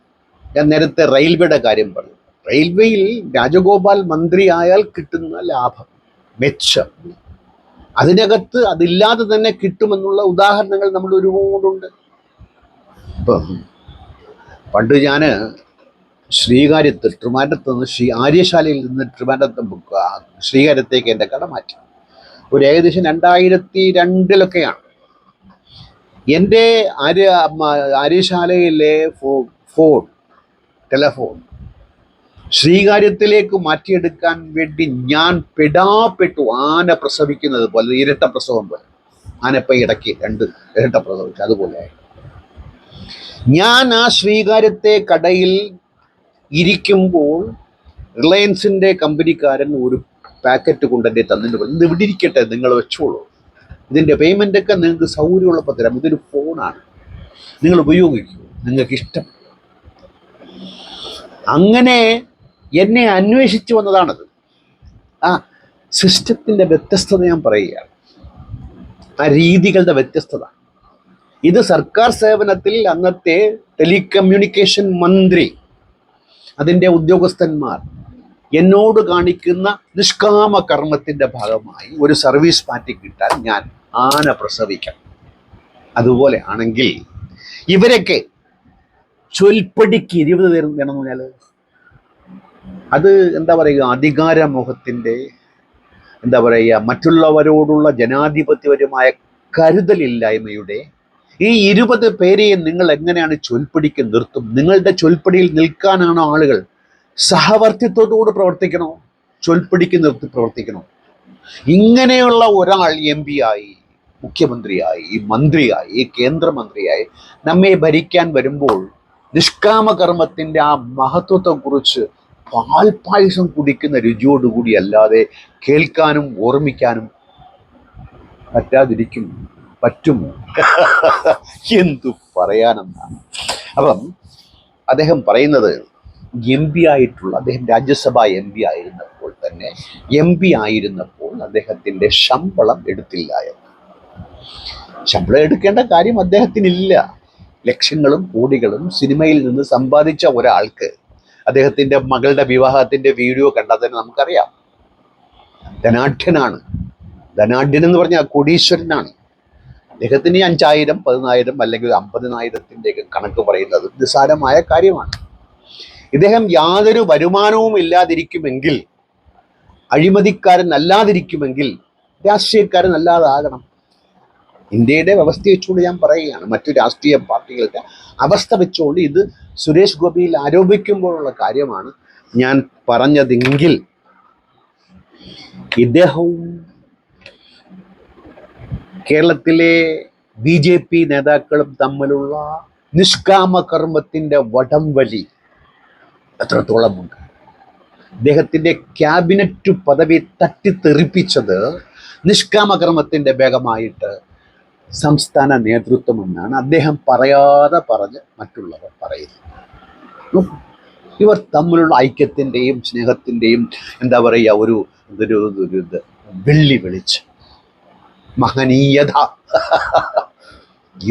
ഞാൻ നേരത്തെ റെയിൽവേയുടെ കാര്യം പറഞ്ഞു. റെയിൽവേയിൽ രാജഗോപാൽ മന്ത്രിയായാൽ കിട്ടുന്ന ലാഭം, മെച്ചം, അതിനകത്ത് അതില്ലാതെ തന്നെ കിട്ടുമെന്നുള്ള ഉദാഹരണങ്ങൾ നമ്മൾ ഒരുപാടുണ്ട്. ഇപ്പം പണ്ട് ഞാൻ ശ്രീകാര്യത്ത്, ട്രിവാൻഡ്രത്ത് നിന്ന് ആര്യശാലയിൽ നിന്ന് ശ്രീകാര്യത്തേക്ക് എൻ്റെ കട മാറ്റി. ഒരു ഏകദേശം 2002 എൻ്റെ ആര്യശാലയിലെ ഫോൺ, ടെലഫോൺ ശ്രീകാര്യത്തിലേക്ക് മാറ്റിയെടുക്കാൻ വേണ്ടി ഞാൻ പെടാപ്പെട്ടു. ആന പ്രസവിക്കുന്നത് പോലെ, ഇരട്ട പ്രസവം പോലെ. ആനപ്പ ഇടയ്ക്ക് 2 ഇരട്ട പ്രസവിച്ചു, അതുപോലെ ഞാൻ ആ ശ്രീകാര്യത്തെ കടയിൽ ഇരിക്കുമ്പോൾ റിലയൻസിൻ്റെ കമ്പനിക്കാരൻ ഒരു പാക്കറ്റ് കൊണ്ടെന്നെ തന്നിട്ട് പറഞ്ഞു, ഇത് ഇവിടെ ഇരിക്കട്ടെ, നിങ്ങൾ വെച്ചോളൂ, ഇതിൻ്റെ പേയ്മെൻ്റൊക്കെ നിങ്ങൾക്ക് സൗകര്യമുള്ളപ്പോൾ തരാം, ഇതൊരു ഫോണാണ്, നിങ്ങൾ ഉപയോഗിക്കൂ, നിങ്ങൾക്ക് ഇഷ്ടം. അങ്ങനെ എന്നെ അന്വേഷിച്ചു വന്നതാണത്. ആ സിസ്റ്റത്തിൻ്റെ വ്യത്യസ്തത ഞാൻ പറയുകയാണ്, ആ രീതികളുടെ വ്യത്യസ്തത. ഇത് സർക്കാർ സേവനത്തിൽ അന്നത്തെ ടെലികമ്മ്യൂണിക്കേഷൻ മന്ത്രി, അതിൻ്റെ ഉദ്യോഗസ്ഥന്മാർ എന്നോട് കാണിക്കുന്ന നിഷ്കാമ കർമ്മത്തിൻ്റെ ഭാഗമായി ഒരു സർവീസ് പാർട്ടി കിട്ടാൻ ഞാൻ ആന പ്രസവിക്കണം. അതുപോലെ ആണെങ്കിൽ ഇവരൊക്കെ ചൊൽപ്പടിക്ക് 20 പേർ വേണമെന്ന് പറഞ്ഞാൽ അത് എന്താ പറയുക, അധികാരമോഹത്തിൻ്റെ, എന്താ പറയുക, മറ്റുള്ളവരോടുള്ള ജനാധിപത്യപരമായ കരുതലില്ലായ്മയുടെ ഈ 20 പേരെയും നിങ്ങൾ എങ്ങനെയാണ് ചൊൽപ്പടിക്ക് നിർത്തും? നിങ്ങളുടെ ചൊൽപ്പടിയിൽ നിൽക്കാനാണോ ആളുകൾ? സഹവർത്തിത്വത്തോട് പ്രവർത്തിക്കണോ? ചൊൽപ്പടിക്ക് നിർത്തി പ്രവർത്തിക്കണോ? ഇങ്ങനെയുള്ള ഒരാൾ MP ആയി, മുഖ്യമന്ത്രിയായി, മന്ത്രിയായി, കേന്ദ്രമന്ത്രിയായി നമ്മെ ഭരിക്കാൻ വരുമ്പോൾ നിഷ്കാമകർമ്മത്തിൻ്റെ ആ മഹത്വത്തെക്കുറിച്ച് പാൽപ്പായസം കുടിക്കുന്ന രുചിയോടുകൂടി അല്ലാതെ കേൾക്കാനും ഓർമ്മിക്കാനും പറ്റുമോ? എന്തു പറയാനെന്നാണ്. അപ്പം അദ്ദേഹം പറയുന്നത്, MP ആയിട്ടുള്ള അദ്ദേഹം രാജ്യസഭ MP ആയിരുന്നപ്പോൾ തന്നെ MP ആയിരുന്നപ്പോൾ അദ്ദേഹത്തിൻ്റെ ശമ്പളം എടുത്തില്ല എന്ന്. ശമ്പളം എടുക്കേണ്ട കാര്യം അദ്ദേഹത്തിനില്ല. ലക്ഷങ്ങളും കോടികളും സിനിമയിൽ നിന്ന് സമ്പാദിച്ച ഒരാൾക്ക് അദ്ദേഹത്തിൻ്റെ മകളുടെ വിവാഹത്തിൻ്റെ വീഡിയോ കണ്ടാൽ തന്നെ നമുക്കറിയാം. ധനാഢ്യനാണ്. ധനാഢ്യൻ എന്ന് പറഞ്ഞാൽ കോടീശ്വരനാണ്. അദ്ദേഹത്തിന് 5,000, 10,000 അല്ലെങ്കിൽ 50,000 കണക്ക് പറയുന്നത് നിസ്സാരമായ കാര്യമാണ്. ഇദ്ദേഹം യാതൊരു വരുമാനവും ഇല്ലാതിരിക്കുമെങ്കിൽ, അഴിമതിക്കാരനല്ലാതിരിക്കുമെങ്കിൽ രാഷ്ട്രീയക്കാരനല്ലാതാകണം. ഇന്ത്യയുടെ വ്യവസ്ഥ വെച്ചുകൊണ്ട് ഞാൻ പറയുകയാണ്, മറ്റു രാഷ്ട്രീയ പാർട്ടികളുടെ അവസ്ഥ വെച്ചുകൊണ്ട് ഇത് സുരേഷ് ഗോപിയിൽ ആരോപിക്കുമ്പോഴുള്ള കാര്യമാണ് ഞാൻ പറഞ്ഞതെങ്കിൽ ഇദ്ദേഹവും കേരളത്തിലെ BJP നേതാക്കളും തമ്മിലുള്ള നിഷ്കാമ കർമ്മത്തിന്റെ വടംവലി എത്രത്തോളമുണ്ട്. അദ്ദേഹത്തിന്റെ ക്യാബിനറ്റ് പദവി തട്ടിത്തെറിപ്പിച്ചത് നിഷ്കാമ കർമ്മത്തിന്റെ ഭാഗമായിട്ട് സംസ്ഥാന നേതൃത്വമെന്നാണ് അദ്ദേഹം പറയാതെ പറഞ്ഞ് മറ്റുള്ളവർ പറയുന്നു. ഇവർ തമ്മിലുള്ള ഐക്യത്തിൻ്റെയും സ്നേഹത്തിൻ്റെയും എന്താ പറയുക ഒരു വെള്ളി വെളിച്ചം, മഹനീയത.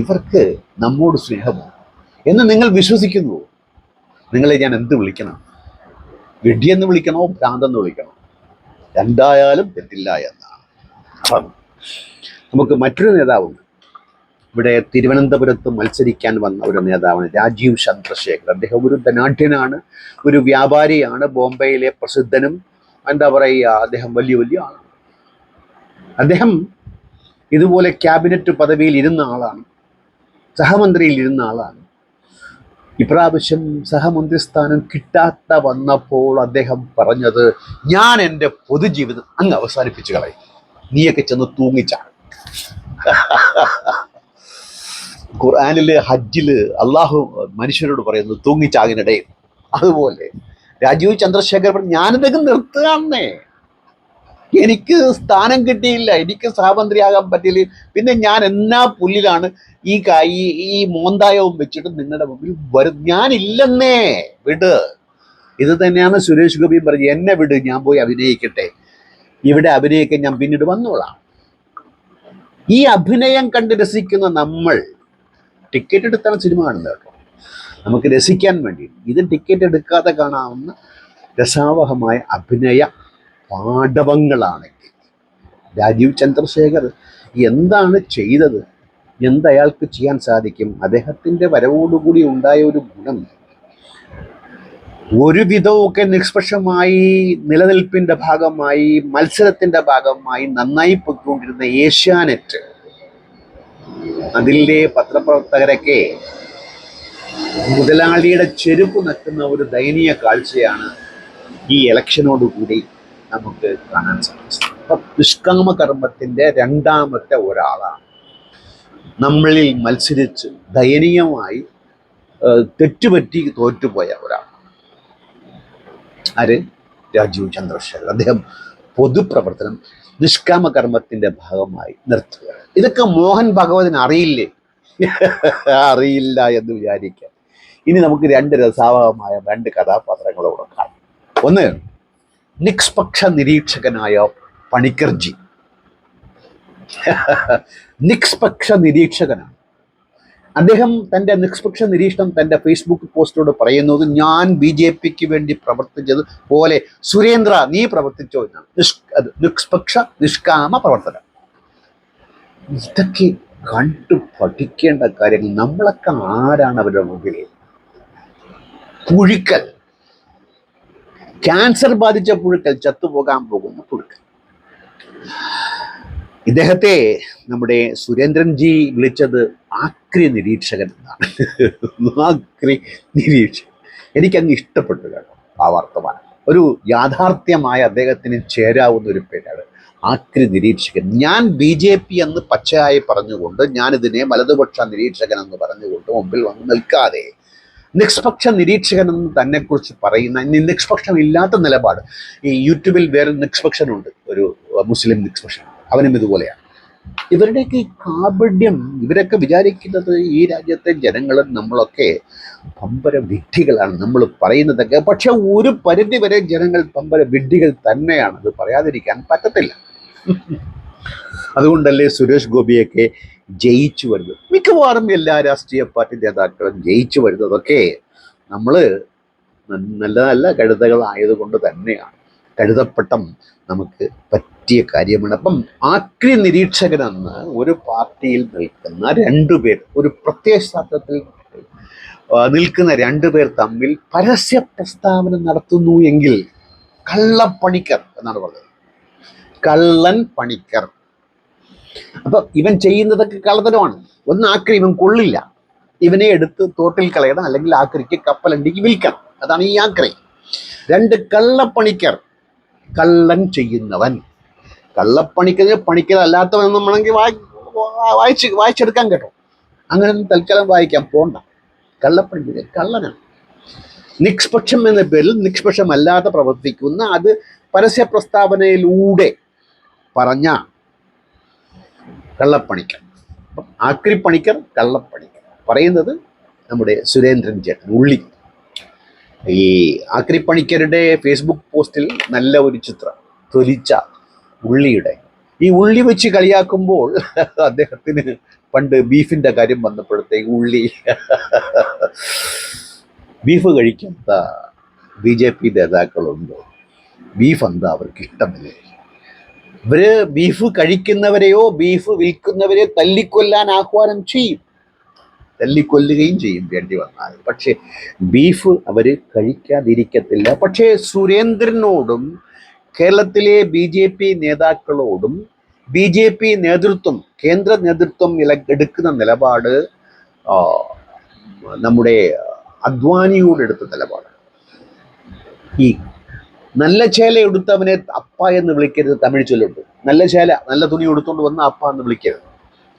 ഇവർക്ക് നമ്മോട് സ്നേഹമോ എന്ന് നിങ്ങൾ വിശ്വസിക്കുന്നു? നിങ്ങളെ ഞാൻ എന്ത് വിളിക്കണം? വിഡ്ഢിയെന്ന് വിളിക്കണോ, ഭ്രാന്തെന്ന് വിളിക്കണോ? എന്തായാലും തെറ്റില്ല എന്നാണ്. അപ്പം നമുക്ക് മറ്റൊരു നേതാവുണ്ട്. ഇവിടെ തിരുവനന്തപുരത്ത് മത്സരിക്കാൻ വന്ന ഒരു നേതാവാണ് രാജീവ് ചന്ദ്രശേഖർ. അദ്ദേഹം ഒരു ധനാഢ്യനാണ്, ഒരു വ്യാപാരിയാണ്, ബോംബെയിലെ പ്രസിദ്ധനും എന്താ പറയുക, അദ്ദേഹം വലിയ ആളാണ്. അദ്ദേഹം ഇതുപോലെ ക്യാബിനറ്റ് പദവിയിൽ ഇരുന്ന ആളാണ്, സഹമന്ത്രിയിൽ ഇരുന്ന ആളാണ്. ഇപ്രാവശ്യം സഹമന്ത്രി സ്ഥാനം കിട്ടാത്ത വന്നപ്പോൾ അദ്ദേഹം പറഞ്ഞത്, ഞാൻ എൻ്റെ പൊതുജീവിതം അങ്ങ് അവസാനിപ്പിച്ചു കളയും, നീയൊക്കെ ചെന്ന് തൂങ്ങിച്ചാണ്. ഖുർആനില് ഹജ്ജില് അള്ളാഹു മനുഷ്യരോട് പറയുന്നത് തൂങ്ങിച്ചാകിനിടയിൽ. അതുപോലെ രാജീവ് ചന്ദ്രശേഖർ പറഞ്ഞു, ഞാനിതൊക്കെ നിർത്തുകയാണെന്നേ, എനിക്ക് സ്ഥാനം കിട്ടിയില്ല, എനിക്ക് സഹമന്ത്രിയാകാൻ പറ്റില്ല, പിന്നെ ഞാൻ എന്നാ പുല്ലിലാണ് ഈ മോന്തായവും വെച്ചിട്ട് നിങ്ങളുടെ മുമ്പിൽ വരും, ഞാനില്ലെന്നേ, വിട്. ഇത് തന്നെയാണ് സുരേഷ് ഗോപി പറഞ്ഞത്, എന്നെ വിട്, ഞാൻ പോയി അഭിനയിക്കട്ടെ, ഇവിടെ അഭിനയിക്കാൻ ഞാൻ പിന്നീട് വന്നോളാം. ഈ അഭിനയം കണ്ട് രസിക്കുന്ന നമ്മൾ ടിക്കറ്റ് എടുത്താണ് സിനിമ കാണുന്നത് കേട്ടോ, നമുക്ക് രസിക്കാൻ വേണ്ടി. ഇത് ടിക്കറ്റ് എടുക്കാതെ കാണാവുന്ന രസാവഹമായ അഭിനയ പാഠവങ്ങളാണെങ്കിൽ രാജീവ് ചന്ദ്രശേഖർ എന്താണ് ചെയ്തത്, എന്തയാൾക്ക് ചെയ്യാൻ സാധിക്കും? അദ്ദേഹത്തിൻ്റെ വരവോടുകൂടി ഉണ്ടായ ഒരു ഗുണം, ഒരുവിധമൊക്കെ നിഷ്പക്ഷമായി നിലനിൽപ്പിൻ്റെ ഭാഗമായി, മത്സരത്തിൻ്റെ ഭാഗമായി നന്നായി പോയിക്കൊണ്ടിരുന്ന ഏഷ്യാനെറ്റ്, അതിലെ പത്രപ്രവർത്തകരൊക്കെ മുതലാളിയുടെ ചെരുപ്പ് നക്കുന്ന ഒരു ദയനീയ കാഴ്ചയാണ് ഈ ഇലക്ഷനോടുകൂടി നമുക്ക് കാണാൻ സാധിച്ചത്. അപ്പം നിഷ്കാമ കർമ്മത്തിൻ്റെ രണ്ടാമത്തെ ഒരാളാണ് നമ്മളിൽ മത്സരിച്ച് ദയനീയമായി തെറ്റുപറ്റി തോറ്റുപോയ ഒരാൾ. ആര്? രാജീവ് ചന്ദ്രശേഖർ. അദ്ദേഹം പൊതുപ്രവർത്തനം നിഷ്കാമ കർമ്മത്തിന്റെ ഭാഗമായി നിർത്തുക. ഇതൊക്കെ മോഹൻ ഭഗവതിന് അറിയില്ലേ? അറിയില്ല എന്ന് വിചാരിക്കാം. ഇനി നമുക്ക് രണ്ട് രസാവഹമായ രണ്ട് കഥാപാത്രങ്ങളോട് കാണാം. ഒന്ന്, നിഷ്പക്ഷ നിരീക്ഷകനായ പണിക്കർജി. നിഷ്പക്ഷ നിരീക്ഷകനാണ് അദ്ദേഹം. തൻ്റെ നിഷ്പക്ഷ നിരീക്ഷണം തൻ്റെ ഫേസ്ബുക്ക് പോസ്റ്റിലൂടെ പറയുന്നത്, ഞാൻ BJPക്ക് വേണ്ടി പ്രവർത്തിച്ചത് പോലെ സുരേന്ദ്ര നീ പ്രവർത്തിച്ചോ എന്നാണ്. നിഷ്പക്ഷ നിഷ്കാമ പ്രവർത്തനം. ഇതൊക്കെ കണ്ടു പഠിക്കേണ്ട കാര്യങ്ങൾ. നമ്മളൊക്കെ ആരാണ് അവരുടെ മുമ്പിൽ? പുഴുക്കൽ, ക്യാൻസർ ബാധിച്ച പുഴുക്കൽ, ചത്തുപോകാൻ പോകുന്ന പുഴുക്കൽ. ഇദ്ദേഹത്തെ നമ്മുടെ സുരേന്ദ്രൻജി വിളിച്ചത് ആക്രി നിരീക്ഷകൻ എന്നാണ്. ആക്രി നിരീക്ഷകൻ. എനിക്കങ്ങ് ഇഷ്ടപ്പെട്ടു കേട്ടോ ആ വർത്തമാനം. ഒരു യാഥാർത്ഥ്യമായ അദ്ദേഹത്തിന് ചേരാവുന്ന ഒരു പേരാണ് ആക്രി നിരീക്ഷകൻ. ഞാൻ BJP എന്ന് പച്ചയായി പറഞ്ഞുകൊണ്ട്, ഞാനിതിനെ വലതുപക്ഷ നിരീക്ഷകൻ എന്ന് പറഞ്ഞുകൊണ്ട് മുമ്പിൽ വന്ന് നിൽക്കാതെ, നിഷ്പക്ഷ നിരീക്ഷകൻ എന്ന് തന്നെക്കുറിച്ച് പറയുന്ന നിഷ്പക്ഷമില്ലാത്ത നിലപാട്. ഈ യൂട്യൂബിൽ വേറെ നിഷ്പക്ഷനുണ്ട്, ഒരു മുസ്ലിം നിഷ്പക്ഷൻ, അവനും ഇതുപോലെയാണ്. ഇവരുടെയൊക്കെ കാപഢ്യം, ഇവരൊക്കെ വിചാരിക്കുന്നത് ഈ രാജ്യത്തെ ജനങ്ങളും നമ്മളൊക്കെ പമ്പര വിഡ്ഢികളാണ് നമ്മൾ പറയുന്നതൊക്കെ. പക്ഷെ ഒരു പരിധി വരെ ജനങ്ങൾ പമ്പര വിഡ്ഢികൾ തന്നെയാണ്, അത് പറയാതിരിക്കാൻ പറ്റത്തില്ല. അതുകൊണ്ടല്ലേ സുരേഷ് ഗോപിയൊക്കെ ജയിച്ചു വരുന്നത്. മിക്കവാറും എല്ലാ രാഷ്ട്രീയ പാർട്ടി നേതാക്കളും ജയിച്ചു വരുന്നതൊക്കെ നമ്മൾ നല്ല നല്ല കഴുതകളായതുകൊണ്ട് തന്നെയാണ്. കഴുതപ്പട്ടം നമുക്ക് പറ്റിയ കാര്യമാണ്. അപ്പം ആക്രി നിരീക്ഷകനെന്ന് ഒരു പാർട്ടിയിൽ നിൽക്കുന്ന രണ്ടുപേർ, ഒരു പ്രത്യയശാസ്ത്രത്തിൽ നിൽക്കുന്ന രണ്ടുപേർ തമ്മിൽ പരസ്യ പ്രസ്താവന നടത്തുന്നു എങ്കിൽ കള്ളപ്പണിക്കർ എന്നാണ് പറഞ്ഞത്. കള്ളൻ പണിക്കർ. അപ്പൊ ഇവൻ ചെയ്യുന്നതൊക്കെ കള്ളത്തരമാണ്. ഒന്ന്, ആക്രി ഇവൻ കൊള്ളില്ല, ഇവനെ എടുത്ത് തോട്ടിൽ കളയണം, അല്ലെങ്കിൽ ആക്രിക്ക് കപ്പലണ്ടിക്ക് വിൽക്കണം. അതാണ് ഈ ആക്രി. രണ്ട്, കള്ളപ്പണിക്കർ. കള്ളൻ ചെയ്യുന്നവൻ. പണിക്കലല്ലാത്തവൻ നമ്മളെങ്കിൽ വായിച്ചെടുക്കാൻ കേട്ടോ. അങ്ങനെ തൽക്കാലം വായിക്കാം, പോണ്ട. കള്ളപ്പണി കള്ളനാണ്. നിഷ്പക്ഷം എന്ന പേരിൽ നിഷ്പക്ഷമല്ലാതെ പ്രവർത്തിക്കുന്ന, അത് പരസ്യ പ്രസ്താവനയിലൂടെ പറഞ്ഞ കള്ളപ്പണിക്കർ. ആക്രിപ്പണിക്കർ, കള്ളപ്പണിക്കർ. പറയുന്നത് നമ്മുടെ സുരേന്ദ്രൻ ചേട്ടൻ ഉള്ളി. ഈ ആക്രിപ്പണിക്കരുടെ ഫേസ്ബുക്ക് പോസ്റ്റിൽ നല്ല ഒരു ചിത്രം, തൊലിച്ച ഉള്ളിയുടെ. ഈ ഉള്ളി വെച്ച് കളിയാക്കുമ്പോൾ അദ്ദേഹത്തിന് പണ്ട് ബീഫിന്റെ കാര്യം വന്നപ്പോഴത്തേക്ക് ഉള്ളി ബീഫ് കഴിക്കാത്ത BJP നേതാക്കളുണ്ടോ? ബീഫ് എന്താ അവർക്ക് ഇഷ്ടമില്ലേ? ഇവര് ബീഫ് കഴിക്കുന്നവരെയോ ബീഫ് വിൽക്കുന്നവരെ തല്ലിക്കൊല്ലാൻ ആഹ്വാനം ചെയ്യും, തല്ലിക്കൊല്ലുകയും ചെയ്യും വേണ്ടി വന്നാൽ. പക്ഷെ ബീഫ് അവര് കഴിക്കാതിരിക്കത്തില്ല. പക്ഷേ സുരേന്ദ്രനോടും കേരളത്തിലെ BJP നേതാക്കളോടും BJP നേതൃത്വം, കേന്ദ്ര നേതൃത്വം എടുക്കുന്ന നിലപാട് നമ്മുടെ അദ്വാനിയോട് എടുത്ത നിലപാട്. ഈ നല്ല ചേല എടുത്തവനെ അപ്പ എന്ന് വിളിക്കരുത്, തമിഴ് ചൊല്ലുണ്ട്. നല്ല ചേല, നല്ല തുണി എടുത്തുകൊണ്ട് വന്ന അപ്പ എന്ന് വിളിക്കരുത്.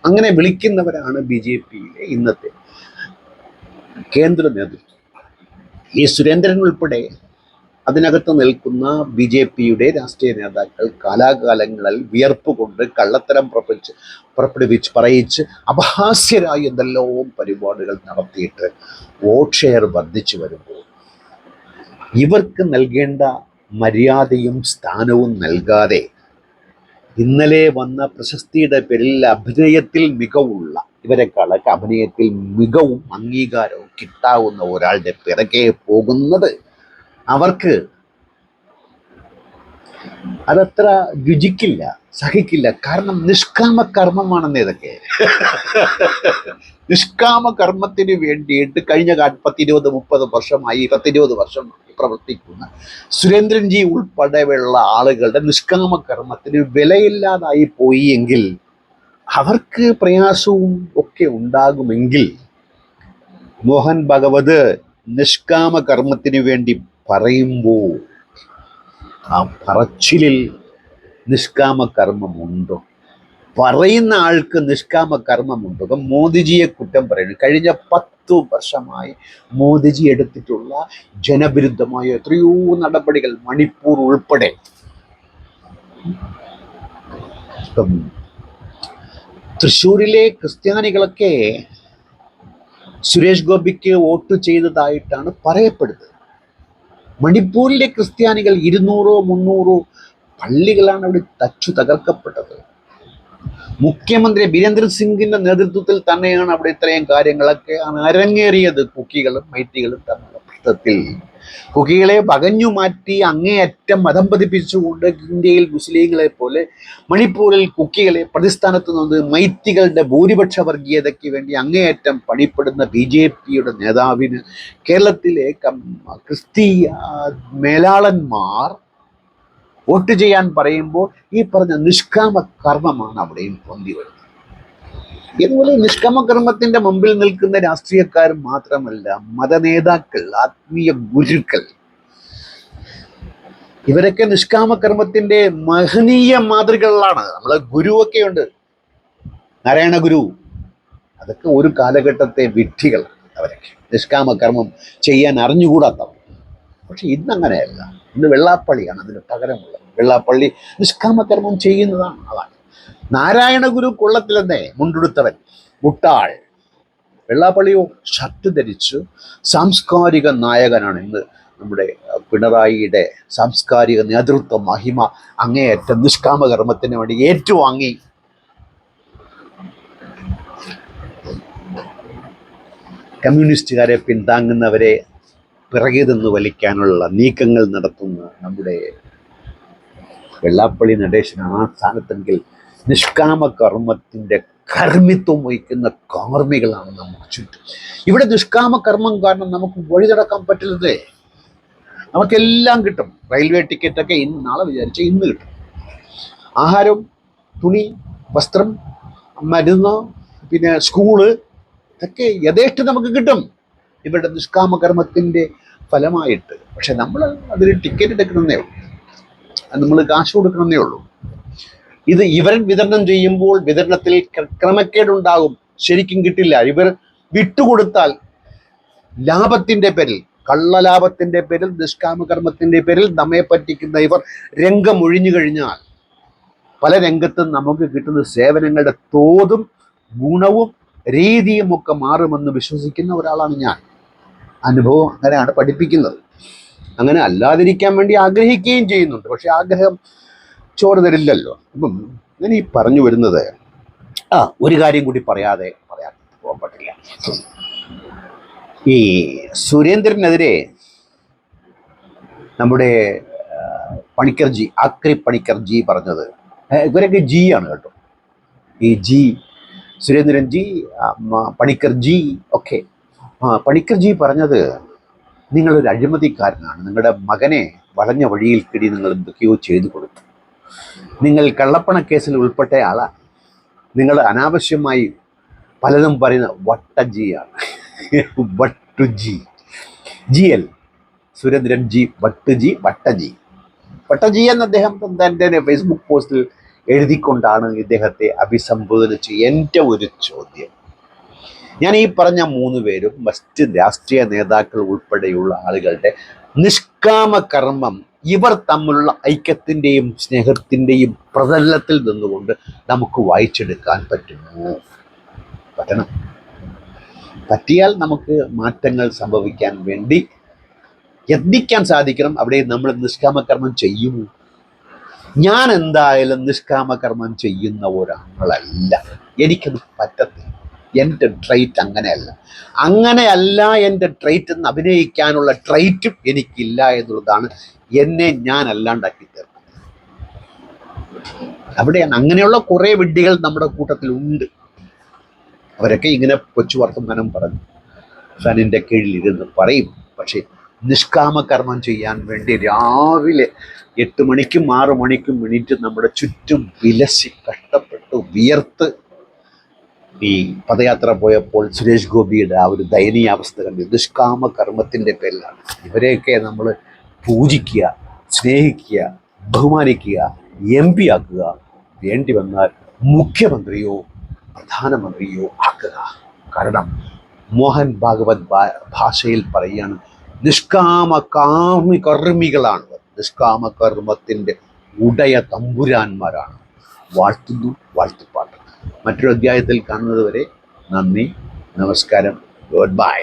അങ്ങനെ വിളിക്കുന്നവരാണ് BJPയിലെ ഇന്നത്തെ കേന്ദ്ര നേതൃത്വം. ഈ സുരേന്ദ്രൻ ഉൾപ്പെടെ അതിനകത്ത് നിൽക്കുന്ന BJPയുടെ രാഷ്ട്രീയ നേതാക്കൾ കാലാകാലങ്ങളിൽ വിയർപ്പ് കൊണ്ട് കള്ളത്തരം പറയിച്ച് അപഹാസ്യരായി എന്തെല്ലാം പരിപാടികൾ നടത്തിയിട്ട് വോട്ട് ഷെയർ വർദ്ധിച്ചു വരുമ്പോൾ ഇവർക്ക് നൽകേണ്ട മര്യാദയും സ്ഥാനവും നൽകാതെ ഇന്നലെ വന്ന പ്രശസ്തിയുടെ പേരിൽ അഭിനയത്തിൽ മികവുള്ള, ഇവരെക്കാളൊക്കെ അഭിനയത്തിൽ മികവും അംഗീകാരവും കിട്ടാവുന്ന ഒരാളുടെ പിറകെ പോകുന്നത് അവർക്ക് അതത്ര രുചിക്കില്ല, സഹിക്കില്ല. കാരണം നിഷ്കാമ കർമ്മമാണെന്ന് ഇതൊക്കെ. നിഷ്കാമ കർമ്മത്തിന് വേണ്ടിയിട്ട് കഴിഞ്ഞ 10-20-30 വർഷമായി 10-20 വർഷമായി പ്രവർത്തിക്കുന്ന സുരേന്ദ്രൻജി ഉൾപ്പെടെയുള്ള ആളുകളുടെ നിഷ്കാമ കർമ്മത്തിന് വിലയില്ലാതായി പോയി എങ്കിൽ അവർക്ക് പ്രയാസവും ഒക്കെ ഉണ്ടാകുമെങ്കിൽ മോഹൻ ഭഗവത് നിഷ്കാമ കർമ്മത്തിന് വേണ്ടി പറയുമ്പോൾ ആ പറച്ചിലിൽ നിഷ്കാമ കർമ്മമുണ്ടോ? പറയുന്ന ആൾക്ക് നിഷ്കാമ കർമ്മമുണ്ടോ? ഇപ്പം മോദിജിയെ കുറ്റം പറയുന്നു. കഴിഞ്ഞ 10 വർഷമായി മോദിജി എടുത്തിട്ടുള്ള ജനവിരുദ്ധമായ എത്രയോ നടപടികൾ, മണിപ്പൂർ ഉൾപ്പെടെ. ഇപ്പം തൃശ്ശൂരിലെ ക്രിസ്ത്യാനികളൊക്കെ സുരേഷ് ഗോപിക്ക് വോട്ട് ചെയ്തതായിട്ടാണ് പറയപ്പെടുന്നത്. മണിപ്പൂരിലെ ക്രിസ്ത്യാനികൾ 200-300 പള്ളികളാണ് അവിടെ തകർക്കപ്പെട്ടത്. മുഖ്യമന്ത്രി ബീരേന്ദ്ര സിംഗിന്റെ നേതൃത്വത്തിൽ തന്നെയാണ് അവിടെ ഇത്രയും കാര്യങ്ങളൊക്കെ അരങ്ങേറിയത്. കുക്കികളും മൈറ്റികളും തമ്മിലുള്ള പ്രശ്നത്തിൽ കുക്കികളെ പകഞ്ഞു മാറ്റി അങ്ങേയറ്റം മതം പതിപ്പിച്ചുകൊണ്ട് ഇന്ത്യയിൽ മുസ്ലിങ്ങളെ പോലെ മണിപ്പൂരിൽ കുക്കികളെ പ്രതിസ്ഥാനത്ത് നിന്ന് മൈത്തികളുടെ ഭൂരിപക്ഷ വർഗീയതയ്ക്ക് വേണ്ടി അങ്ങേയറ്റം പണിപ്പെടുന്ന BJPയുടെ നേതാവിന് കേരളത്തിലെ ക്രിസ്തീയ മേലാളന്മാർ വോട്ട് ചെയ്യാൻ പറയുമ്പോൾ ഈ പറഞ്ഞ നിഷ്കാമ കർമ്മമാണ് അവിടെയും പൊന്തി വരുന്നത്. ഇതുപോലെ നിഷ്കാമ കർമ്മത്തിന്റെ മുമ്പിൽ നിൽക്കുന്ന രാഷ്ട്രീയക്കാർ മാത്രമല്ല, മതനേതാക്കൾ, ആത്മീയ ഗുരുക്കൾ, ഇവരൊക്കെ നിഷ്കാമ കർമ്മത്തിന്റെ മഹനീയ മാതൃകകളാണ്. നമ്മളെ ഗുരുവൊക്കെ ഉണ്ട്, നാരായണ ഗുരു. അതൊക്കെ ഒരു കാലഘട്ടത്തെ വിഡ്ഢികളാണ് അവരൊക്കെ, നിഷ്കാമ കർമ്മം ചെയ്യാൻ അറിഞ്ഞുകൂടാത്തവർ. പക്ഷെ ഇന്നങ്ങനെയല്ല. ഇന്ന് വെള്ളാപ്പള്ളിയാണ് അതിന് പകരമുള്ളത്. വെള്ളാപ്പള്ളി നിഷ്കാമകർമ്മം ചെയ്യുന്നതാണ്. അതാണ് നാരായണ ഗുരു കൊള്ളത്തിലെന്നേ മുണ്ടെടുത്തവൻ, മുട്ടാൾ. വെള്ളാപ്പള്ളിയോ ഷർട്ട് ധരിച്ച് സാംസ്കാരിക നായകനാണ്. ഇന്ന് നമ്മുടെ പിണറായിയുടെ സാംസ്കാരിക നേതൃത്വ മഹിമ അങ്ങേയറ്റം നിഷ്കാമകർമ്മത്തിന് വേണ്ടി ഏറ്റുവാങ്ങി. കമ്മ്യൂണിസ്റ്റുകാരെ പിന്താങ്ങുന്നവരെ പിറകെ നിന്ന് വലിക്കാനുള്ള നീക്കങ്ങൾ നടത്തുന്ന നമ്മുടെ വെള്ളാപ്പള്ളി നടേശനാണ് ആ സ്ഥാനത്തെങ്കിൽ നിഷ്കാമ കർമ്മത്തിൻ്റെ കർമ്മിത്വം വഹിക്കുന്ന കാർമ്മികളാണ് നമുക്ക് ചുറ്റും. ഇവിടെ നിഷ്കാമ കർമ്മം കാരണം നമുക്ക് വഴി നടക്കാൻ പറ്റുന്നത്. നമുക്കെല്ലാം കിട്ടും. റെയിൽവേ ടിക്കറ്റൊക്കെ നാളെ വിചാരിച്ച ഇന്ന് കിട്ടും. ആഹാരം, തുണി, വസ്ത്രം, മരുന്ന്, പിന്നെ സ്കൂള്, ഇതൊക്കെ യഥേഷ്ടം നമുക്ക് കിട്ടും ഇവരുടെ നിഷ്കാമ കർമ്മത്തിൻ്റെ ഫലമായിട്ട്. പക്ഷെ നമ്മൾ അതിൽ ടിക്കറ്റ് എടുക്കണമെന്നേ ഉള്ളൂ. അത് നമ്മൾ കാശ് കൊടുക്കണമെന്നേ ഉള്ളൂ. ഇത് ഇവർ വിതരണം ചെയ്യുമ്പോൾ വിതരണത്തിൽ ക്രമക്കേടുണ്ടാകും, ശരിക്കും കിട്ടില്ല. ഇവർ വിട്ടുകൊടുത്താൽ ലാഭത്തിന്റെ പേരിൽ, കള്ളലാഭത്തിന്റെ പേരിൽ, നിഷ്കാമകർമ്മത്തിന്റെ പേരിൽ നമ്മെ പറ്റിക്കുന്ന ഇവർ രംഗമൊഴിഞ്ഞു കഴിഞ്ഞാൽ പല രംഗത്തും നമുക്ക് കിട്ടുന്ന സേവനങ്ങളുടെ തോതും ഗുണവും രീതിയും ഒക്കെ മാറുമെന്ന് വിശ്വസിക്കുന്ന ഒരാളാണ് ഞാൻ. അനുഭവം അങ്ങനെയാണ് പഠിപ്പിക്കുന്നത്. അങ്ങനെ അല്ലാതിരിക്കാൻ വേണ്ടി ആഗ്രഹിക്കുകയും ചെയ്യുന്നുണ്ട്. പക്ഷെ ആഗ്രഹം ചോറ് തരില്ലല്ലോ. അപ്പം ഞാൻ ഈ പറഞ്ഞു വരുന്നത്, ഒരു കാര്യം കൂടി പറയാതെ പോകാൻ പറ്റില്ല. ഈ സുരേന്ദ്രനെതിരെ നമ്മുടെ പണിക്കർജി, ആക്രി പണിക്കർജി പറഞ്ഞത്, ഇവരൊക്കെ ജി ആണ് കേട്ടോ, ഈ ജി, സുരേന്ദ്രൻ ജി, പണിക്കർജി ഒക്കെ. പണിക്കർജി പറഞ്ഞത്, നിങ്ങളൊരു അഴിമതിക്കാരനാണ്, നിങ്ങളുടെ മകനെ വളഞ്ഞ വഴിയിൽ കിടി നിങ്ങൾ എന്തൊക്കെയോ ചെയ്തു കൊടുത്തു, നിങ്ങൾ കള്ളപ്പണക്കേസിൽ ഉൾപ്പെട്ട ആളാണ്, നിങ്ങൾ അനാവശ്യമായി പലതും പറയുന്ന വട്ടജിയാണ്. വട്ടുജി, ജി എൽ സുരേന്ദ്രൻ ജി, വട്ടുജി, വട്ടജി എന്ന് അദ്ദേഹം തൻ്റെ ഫേസ്ബുക്ക് പോസ്റ്റിൽ എഴുതിക്കൊണ്ടാണ് ഇദ്ദേഹത്തെ അഭിസംബോധന ചെയ്യുക. എൻ്റെ ഒരു ചോദ്യം, ഞാൻ ഈ പറഞ്ഞ 3 പേരും മറ്റ് രാഷ്ട്രീയ നേതാക്കൾ ഉൾപ്പെടെയുള്ള ആളുകളുടെ നിഷ്കാമ കർമ്മം ഇവർ തമ്മിലുള്ള ഐക്യത്തിൻ്റെയും സ്നേഹത്തിൻ്റെയും പ്രതലത്തിൽ നിന്നുകൊണ്ട് നമുക്ക് വായിച്ചെടുക്കാൻ പറ്റുമോ? പറ്റണം. പറ്റിയാൽ നമുക്ക് മാറ്റങ്ങൾ സംഭവിക്കാൻ വേണ്ടി യത്നിക്കാൻ സാധിക്കണം. അവിടെ നമ്മൾ നിഷ്കാമകർമ്മം ചെയ്യും. ഞാൻ എന്തായാലും നിഷ്കാമകർമ്മം ചെയ്യുന്ന ഒരാളല്ല, എനിക്കത് പറ്റത്തില്ല. എൻ്റെ ട്രൈറ്റ് അങ്ങനെയല്ല എൻ്റെ ട്രൈറ്റ് എന്ന് അഭിനയിക്കാനുള്ള ട്രൈറ്റും എനിക്കില്ല എന്നുള്ളതാണ് എന്നെ ഞാൻ അല്ലാണ്ടാക്കി തീർക്കുന്നത്. അവിടെയാണ്. അങ്ങനെയുള്ള കുറേ വിഡ്ഢികൾ നമ്മുടെ കൂട്ടത്തിലുണ്ട്. അവരൊക്കെ ഇങ്ങനെ കൊച്ചു വർത്തമാനം പറഞ്ഞു ഫാനിൻ്റെ കീഴിലിരുന്ന് പറയും. പക്ഷേ നിഷ്കാമകർമ്മം ചെയ്യാൻ വേണ്ടി രാവിലെ 8 മണിക്കും 6 മണിക്കും എണീറ്റ് നമ്മുടെ ചുറ്റും വിലസി കഷ്ടപ്പെട്ട് വിയർത്ത്, ഈ പദയാത്ര പോയപ്പോൾ സുരേഷ് ഗോപിയുടെ ആ ഒരു ദയനീയാവസ്ഥ കണ്ട്, നിഷ്കാമകർമ്മത്തിൻ്റെ പേരിലാണ്. ഇവരെയൊക്കെ നമ്മൾ പൂജിക്കുക, സ്നേഹിക്കുക, ബഹുമാനിക്കുക, MP ആക്കുക, വേണ്ടി വന്നാൽ മുഖ്യമന്ത്രിയോ പ്രധാനമന്ത്രിയോ ആക്കുക. കാരണം മോഹൻ ഭാഗവത് ഭാഷയിൽ പറയുകയാണ്, കർമ്മികളാണ്, നിഷ്കാമകർമ്മത്തിൻ്റെ ഉടയ തമ്പുരാന്മാരാണ്. വാഴ്ത്തുന്നു, വാഴ്ത്തുപാട്ട്. മറ്റൊരു അധ്യായത്തിൽ കാണുന്നത് വരെ നന്ദി, നമസ്കാരം, ഗുഡ് ബൈ.